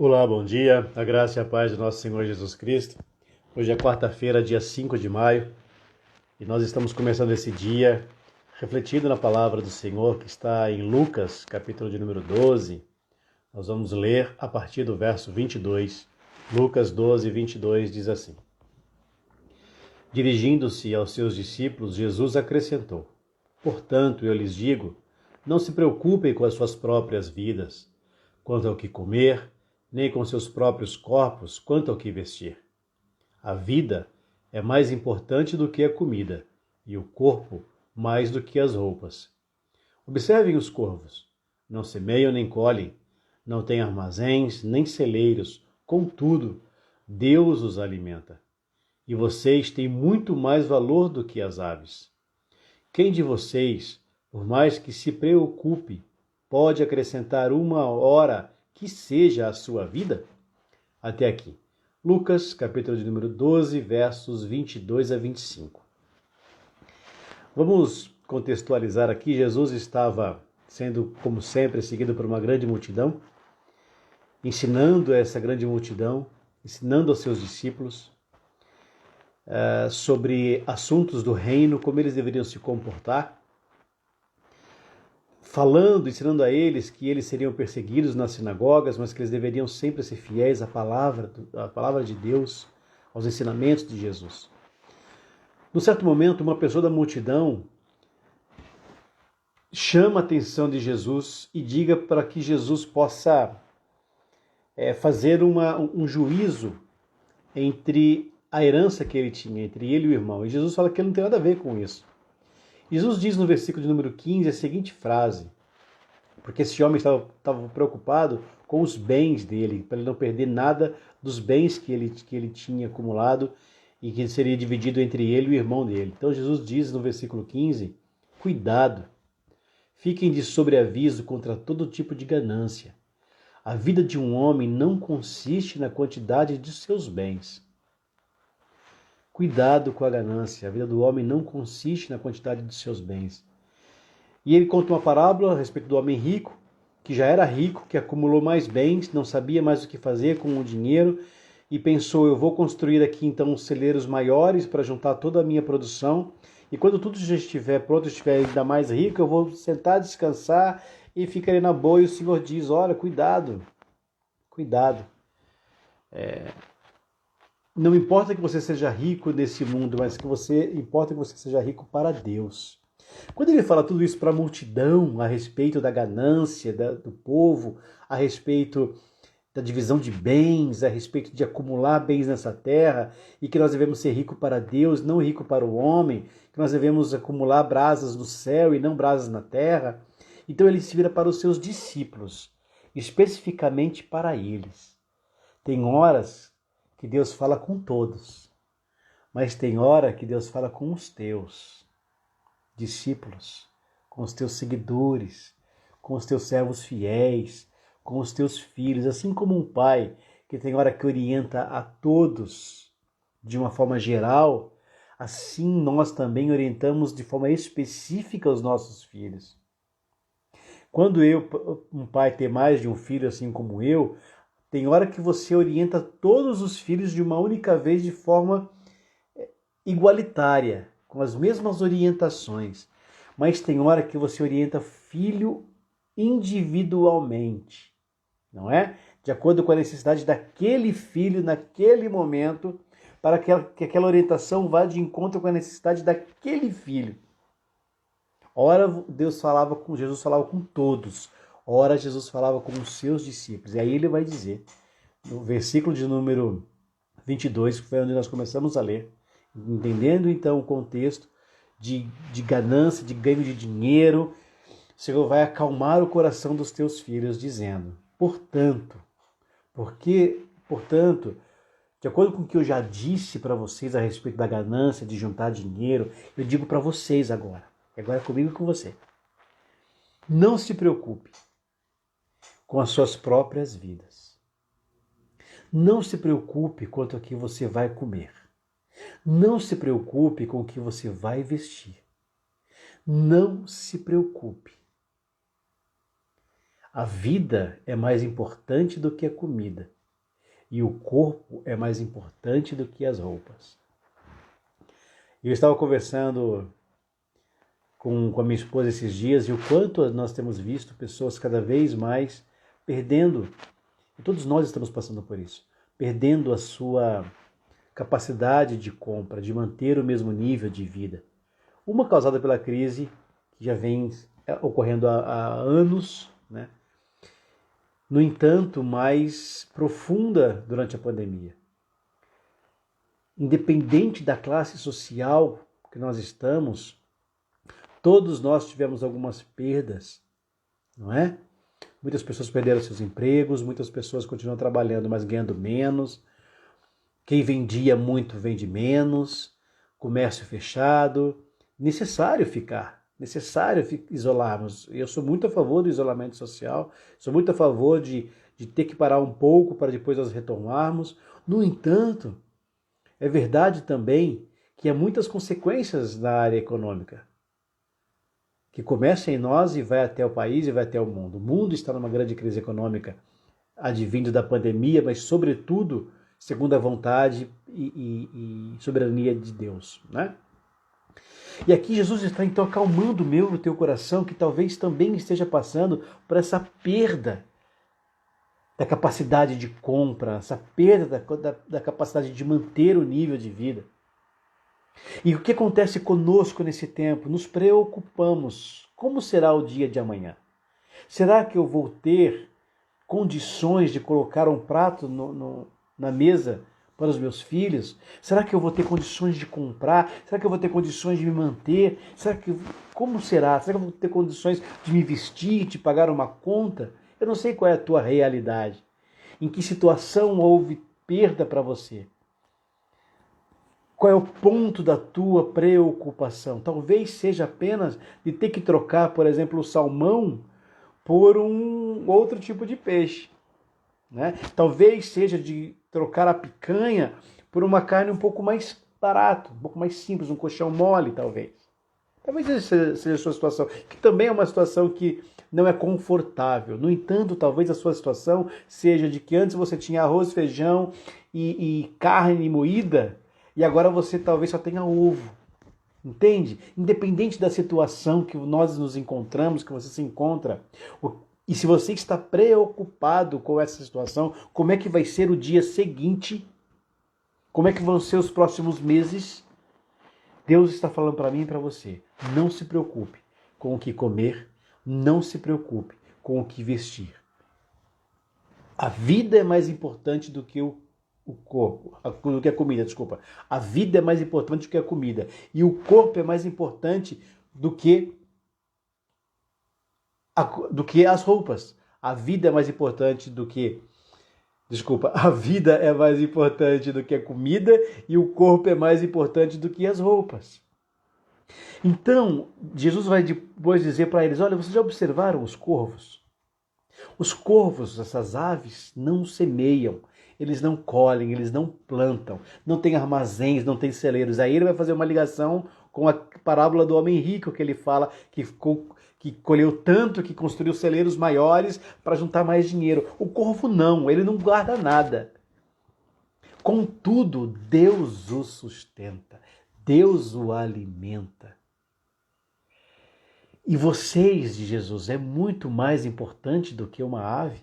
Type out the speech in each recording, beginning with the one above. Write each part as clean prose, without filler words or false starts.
Olá, bom dia, a graça e a paz do nosso Senhor Jesus Cristo. Hoje é quarta-feira, dia 5 de maio, e nós estamos começando esse dia refletindo na palavra do Senhor que está em Lucas, capítulo de número 12. Nós vamos ler a partir do verso 22. Lucas 12, 22 diz assim: Dirigindo-se aos seus discípulos, Jesus acrescentou: Portanto, eu lhes digo, não se preocupem com as suas próprias vidas, quanto ao que comer, nem com seus próprios corpos, quanto ao que vestir. A vida é mais importante do que a comida, e o corpo mais do que as roupas. Observem os corvos. Não semeiam nem colhem, não têm armazéns nem celeiros, contudo, Deus os alimenta. E vocês têm muito mais valor do que as aves. Quem de vocês, por mais que se preocupe, pode acrescentar uma hora que seja a sua vida? Até aqui. Lucas, capítulo de número 12, versos 22 a 25. Vamos contextualizar aqui. Jesus estava sendo, como sempre, seguido por uma grande multidão, ensinando essa grande multidão, ensinando aos seus discípulos sobre assuntos do reino, como eles deveriam se comportar, falando, ensinando a eles que eles seriam perseguidos nas sinagogas, mas que eles deveriam sempre ser fiéis à palavra de Deus, aos ensinamentos de Jesus. Num certo momento, uma pessoa da multidão chama a atenção de Jesus e diga para que Jesus possa fazer um juízo entre a herança que ele tinha, entre ele e o irmão. E Jesus fala que ele não tem nada a ver com isso. Jesus diz no versículo de número 15 a seguinte frase, porque esse homem estava preocupado com os bens dele, para ele não perder nada dos bens que ele tinha acumulado e que seria dividido entre ele e o irmão dele. Então Jesus diz no versículo 15, cuidado, fiquem de sobreaviso contra todo tipo de ganância. A vida de um homem não consiste na quantidade de seus bens. Cuidado com a ganância. A vida do homem não consiste na quantidade de seus bens. E ele conta uma parábola a respeito do homem rico, que já era rico, que acumulou mais bens, não sabia mais o que fazer com o dinheiro e pensou, eu vou construir aqui então celeiros maiores para juntar toda a minha produção e quando tudo já estiver pronto, eu estiver ainda mais rico, eu vou sentar, descansar e ficarei na boa. E o Senhor diz, olha, cuidado, cuidado. Não importa que você seja rico nesse mundo, mas importa que você seja rico para Deus. Quando ele fala tudo isso para a multidão, a respeito da ganância do povo, a respeito da divisão de bens, a respeito de acumular bens nessa terra, e que nós devemos ser ricos para Deus, não rico para o homem, que nós devemos acumular brasas no céu e não brasas na terra. Então ele se vira para os seus discípulos, especificamente para eles. Tem horas que Deus fala com todos, mas tem hora que Deus fala com os teus discípulos, com os teus seguidores, com os teus servos fiéis, com os teus filhos, assim como um pai que tem hora que orienta a todos de uma forma geral, assim nós também orientamos de forma específica os nossos filhos. Quando um pai tem mais de um filho, assim como eu, tem hora que você orienta todos os filhos de uma única vez de forma igualitária, com as mesmas orientações. Mas tem hora que você orienta filho individualmente, não é? De acordo com a necessidade daquele filho naquele momento, para que aquela orientação vá de encontro com a necessidade daquele filho. Ora Jesus falava com todos, ora Jesus falava com os seus discípulos. E aí ele vai dizer, no versículo de número 22, que foi onde nós começamos a ler, entendendo então o contexto de ganância, de ganho de dinheiro, o Senhor vai acalmar o coração dos teus filhos, dizendo, portanto, de acordo com o que eu já disse para vocês a respeito da ganância, de juntar dinheiro, eu digo para vocês agora é comigo e com você. Não se preocupe com as suas próprias vidas. Não se preocupe quanto a que você vai comer. Não se preocupe com o que você vai vestir. Não se preocupe. A vida é mais importante do que a comida. E o corpo é mais importante do que as roupas. Eu estava conversando com a minha esposa esses dias e o quanto nós temos visto pessoas cada vez mais perdendo, e todos nós estamos passando por isso, perdendo a sua capacidade de compra, de manter o mesmo nível de vida. Uma causada pela crise, que já vem ocorrendo há anos, né? No entanto, mais profunda durante a pandemia. Independente da classe social que nós estamos, todos nós tivemos algumas perdas, não é? Muitas pessoas perderam seus empregos, muitas pessoas continuam trabalhando, mas ganhando menos. Quem vendia muito vende menos, comércio fechado. Necessário isolarmos. Eu sou muito a favor do isolamento social, sou muito a favor de ter que parar um pouco para depois nós retomarmos. No entanto, é verdade também que há muitas consequências na área econômica, que começa em nós e vai até o país e vai até o mundo. O mundo está numa grande crise econômica, advindo da pandemia, mas sobretudo segundo a vontade e soberania de Deus, né? E aqui Jesus está então acalmando o meu e o teu coração, que talvez também esteja passando por essa perda da capacidade de compra, essa perda da capacidade de manter o nível de vida. E o que acontece conosco nesse tempo? Nos preocupamos. Como será o dia de amanhã? Será que eu vou ter condições de colocar um prato na mesa para os meus filhos? Será que eu vou ter condições de comprar? Será que eu vou ter condições de me manter? Como será? Será que eu vou ter condições de me vestir, de pagar uma conta? Eu não sei qual é a tua realidade. Em que situação houve perda para você? Qual é o ponto da tua preocupação? Talvez seja apenas de ter que trocar, por exemplo, o salmão por um outro tipo de peixe, né? Talvez seja de trocar a picanha por uma carne um pouco mais barata, um pouco mais simples, um colchão mole, talvez. Talvez essa seja a sua situação, que também é uma situação que não é confortável. No entanto, talvez a sua situação seja de que antes você tinha arroz, feijão e carne moída, e agora você talvez só tenha ovo. Entende? Independente da situação que nós nos encontramos, que você se encontra, e se você está preocupado com essa situação, como é que vai ser o dia seguinte? Como é que vão ser os próximos meses? Deus está falando para mim e para você. Não se preocupe com o que comer, não se preocupe com o que vestir. A vida é mais importante do que o corpo, do que a comida, desculpa. A vida é mais importante do que a comida. E o corpo é mais importante do que as roupas. A vida é mais importante do que... Desculpa, a vida é mais importante do que a comida e o corpo é mais importante do que as roupas. Então, Jesus vai depois dizer para eles, olha, vocês já observaram os corvos? Os corvos, essas aves, não semeiam, eles não colhem, eles não plantam, não tem armazéns, não tem celeiros. Aí ele vai fazer uma ligação com a parábola do homem rico, que ele fala que colheu tanto que construiu celeiros maiores para juntar mais dinheiro. O corvo não, ele não guarda nada. Contudo, Deus o sustenta, Deus o alimenta. E vocês de Jesus é muito mais importante do que uma ave.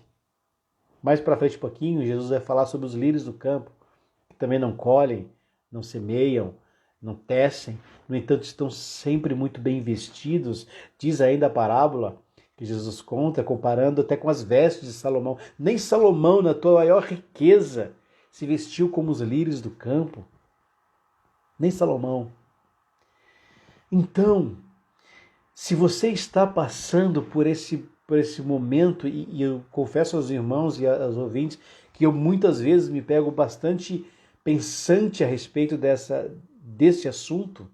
Mais para frente um pouquinho, Jesus vai falar sobre os lírios do campo, que também não colhem, não semeiam, não tecem, no entanto estão sempre muito bem vestidos. Diz ainda a parábola que Jesus conta, comparando até com as vestes de Salomão. Nem Salomão, na tua maior riqueza, se vestiu como os lírios do campo. Nem Salomão. Então, se você está passando por esse momento, e eu confesso aos irmãos e aos ouvintes que eu muitas vezes me pego bastante pensante a respeito desse assunto,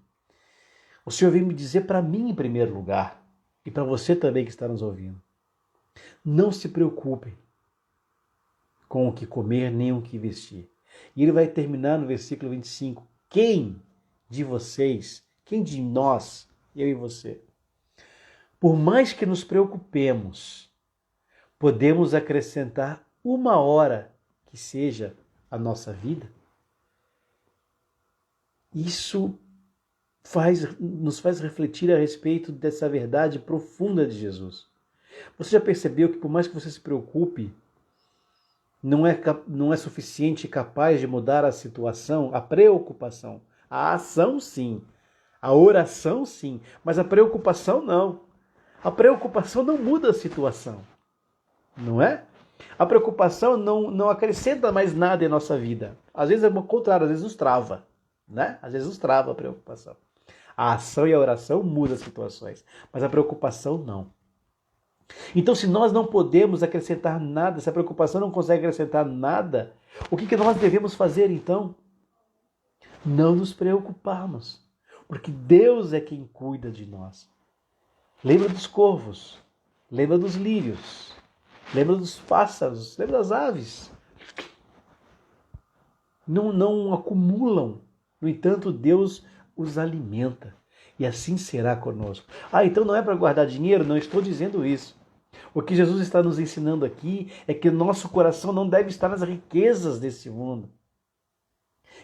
o Senhor vem me dizer para mim em primeiro lugar, e para você também que está nos ouvindo, não se preocupem com o que comer nem o que vestir. E ele vai terminar no versículo 25, quem de vocês, quem de nós, eu e você, por mais que nos preocupemos, podemos acrescentar uma hora que seja a nossa vida? Isso nos faz refletir a respeito dessa verdade profunda de Jesus. Você já percebeu que por mais que você se preocupe, não é suficiente e capaz de mudar a situação, a preocupação. A ação sim, a oração sim, mas a preocupação não. A preocupação não muda a situação, não é? A preocupação não acrescenta mais nada em nossa vida. Às vezes é o contrário, às vezes nos trava, né? Às vezes nos trava a preocupação. A ação e a oração mudam as situações, mas a preocupação não. Então, se nós não podemos acrescentar nada, se a preocupação não consegue acrescentar nada, o que nós devemos fazer então? Não nos preocuparmos, porque Deus é quem cuida de nós. Lembra dos corvos, lembra dos lírios, lembra dos pássaros, lembra das aves. Não acumulam, no entanto, Deus os alimenta. E assim será conosco. Então não é para guardar dinheiro? Não estou dizendo isso. O que Jesus está nos ensinando aqui é que o nosso coração não deve estar nas riquezas desse mundo.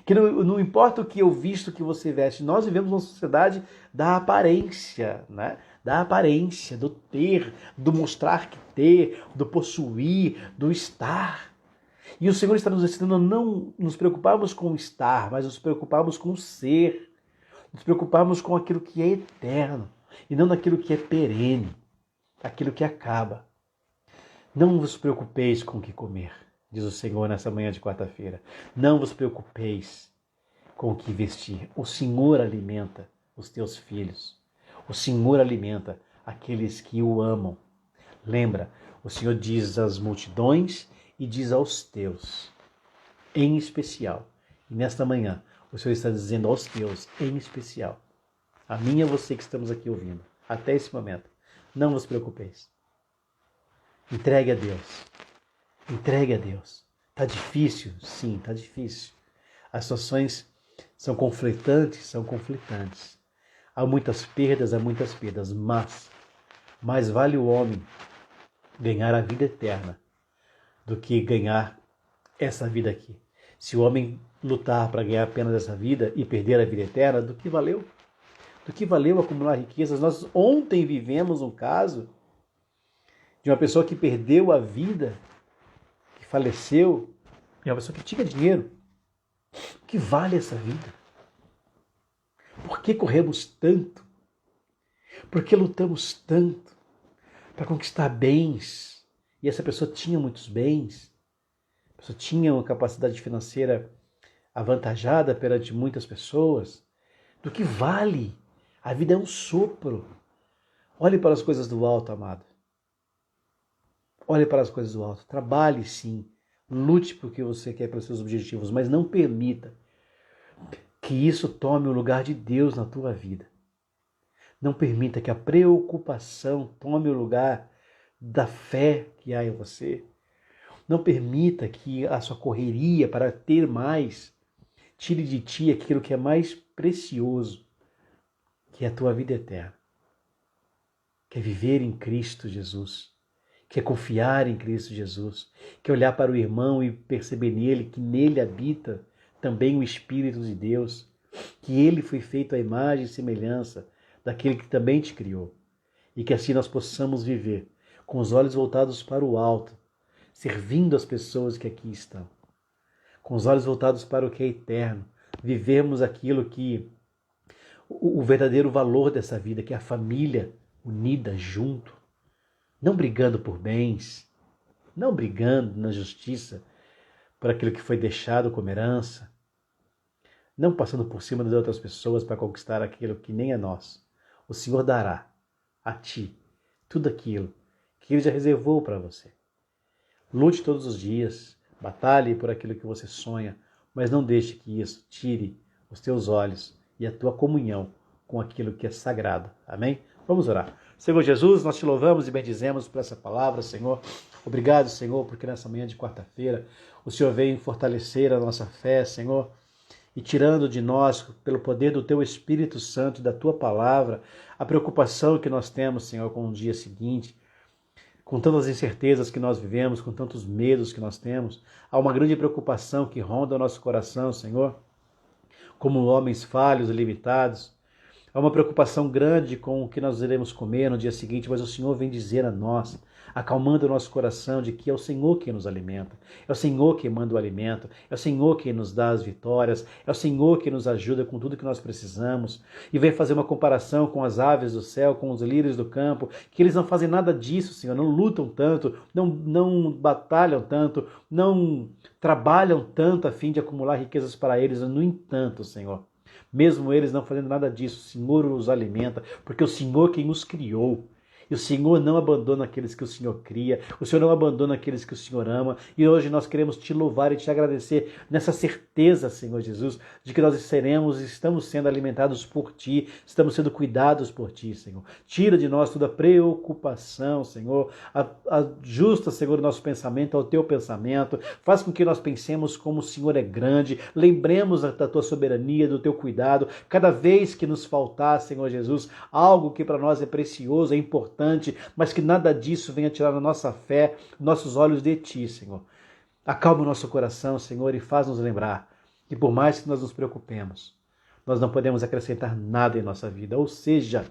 Que não importa o que eu visto, o que você veste, nós vivemos uma sociedade da aparência, né? Da aparência, do ter, do mostrar que ter, do possuir, do estar. E o Senhor está nos ensinando a não nos preocuparmos com o estar, mas nos preocuparmos com o ser. Nos preocuparmos com aquilo que é eterno e não naquilo que é perene, aquilo que acaba. Não vos preocupeis com o que comer, diz o Senhor nessa manhã de quarta-feira. Não vos preocupeis com o que vestir. O Senhor alimenta os teus filhos. O Senhor alimenta aqueles que o amam. Lembra, o Senhor diz às multidões e diz aos teus, em especial. E nesta manhã, o Senhor está dizendo aos teus, em especial, a mim e a você que estamos aqui ouvindo, até esse momento, não vos preocupeis. Entregue a Deus. Entregue a Deus. Está difícil? Sim, está difícil. As situações são conflitantes, Há muitas perdas, mas mais vale o homem ganhar a vida eterna do que ganhar essa vida aqui. Se o homem lutar para ganhar apenas essa vida e perder a vida eterna, do que valeu? Do que valeu acumular riquezas? Nós ontem vivemos um caso de uma pessoa que perdeu a vida, que faleceu, e uma pessoa que tinha dinheiro. O que vale essa vida? Por que corremos tanto? Por que lutamos tanto para conquistar bens? E essa pessoa tinha muitos bens, a pessoa tinha uma capacidade financeira avantajada perante muitas pessoas. Do que vale? A vida é um sopro. Olhe para as coisas do alto, amado. Olhe para as coisas do alto. Trabalhe sim. Lute por que você quer, pelos seus objetivos, mas não permita que isso tome o lugar de Deus na tua vida. Não permita que a preocupação tome o lugar da fé que há em você. Não permita que a sua correria para ter mais tire de ti aquilo que é mais precioso, que é a tua vida eterna. Que é viver em Cristo Jesus, que é confiar em Cristo Jesus, que é olhar para o irmão e perceber que nele habita também o Espírito de Deus, que ele foi feito à imagem e semelhança daquele que também te criou, e que assim nós possamos viver com os olhos voltados para o alto, servindo as pessoas que aqui estão, com os olhos voltados para o que é eterno, vivemos aquilo que o verdadeiro valor dessa vida, que é a família unida junto, não brigando por bens, não brigando na justiça por aquilo que foi deixado como herança, não passando por cima das outras pessoas para conquistar aquilo que nem é nosso. O Senhor dará a ti tudo aquilo que Ele já reservou para você. Lute todos os dias, batalhe por aquilo que você sonha, mas não deixe que isso tire os teus olhos e a tua comunhão com aquilo que é sagrado. Amém? Vamos orar. Senhor Jesus, nós te louvamos e bendizemos por essa palavra, Senhor. Obrigado, Senhor, porque nessa manhã de quarta-feira o Senhor veio fortalecer a nossa fé, Senhor, e tirando de nós, pelo poder do Teu Espírito Santo e da Tua palavra, a preocupação que nós temos, Senhor, com o dia seguinte, Com tantas incertezas que nós vivemos, com tantos medos que nós temos, há uma grande preocupação que ronda o nosso coração, Senhor, como homens falhos e limitados. Há uma preocupação grande com o que nós iremos comer no dia seguinte, mas o Senhor vem dizer a nós, acalmando o nosso coração, de que é o Senhor quem nos alimenta, é o Senhor quem manda o alimento, é o Senhor quem nos dá as vitórias, é o Senhor quem nos ajuda com tudo que nós precisamos. E vem fazer uma comparação com as aves do céu, com os lírios do campo, que eles não fazem nada disso, Senhor, não lutam tanto, não batalham tanto, não trabalham tanto a fim de acumular riquezas para eles. No entanto, Senhor, mesmo eles não fazendo nada disso, o Senhor os alimenta, porque o Senhor quem os criou. E o Senhor não abandona aqueles que o Senhor cria, o Senhor não abandona aqueles que o Senhor ama. E hoje nós queremos te louvar e te agradecer nessa certeza, Senhor Jesus, de que nós seremos e estamos sendo alimentados por Ti, estamos sendo cuidados por Ti, Senhor. Tira de nós toda preocupação, Senhor. Ajusta, Senhor, o nosso pensamento ao Teu pensamento. Faz com que nós pensemos como o Senhor é grande. Lembremos da Tua soberania, do Teu cuidado. Cada vez que nos faltar, Senhor Jesus, algo que para nós é precioso, é importante, mas que nada disso venha tirar a nossa fé, nossos olhos de Ti, Senhor. Acalma o nosso coração, Senhor, e faz-nos lembrar que por mais que nós nos preocupemos, nós não podemos acrescentar nada em nossa vida, ou seja,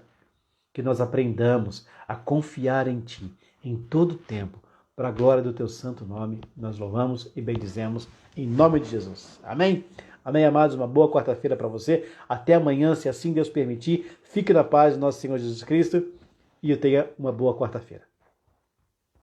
que nós aprendamos a confiar em Ti em todo o tempo, para a glória do Teu santo nome. Nós louvamos e bendizemos em nome de Jesus. Amém? Amém, amados? Uma boa quarta-feira para você. Até amanhã, se assim Deus permitir. Fique na paz do nosso Senhor Jesus Cristo. E eu tenha uma boa quarta-feira.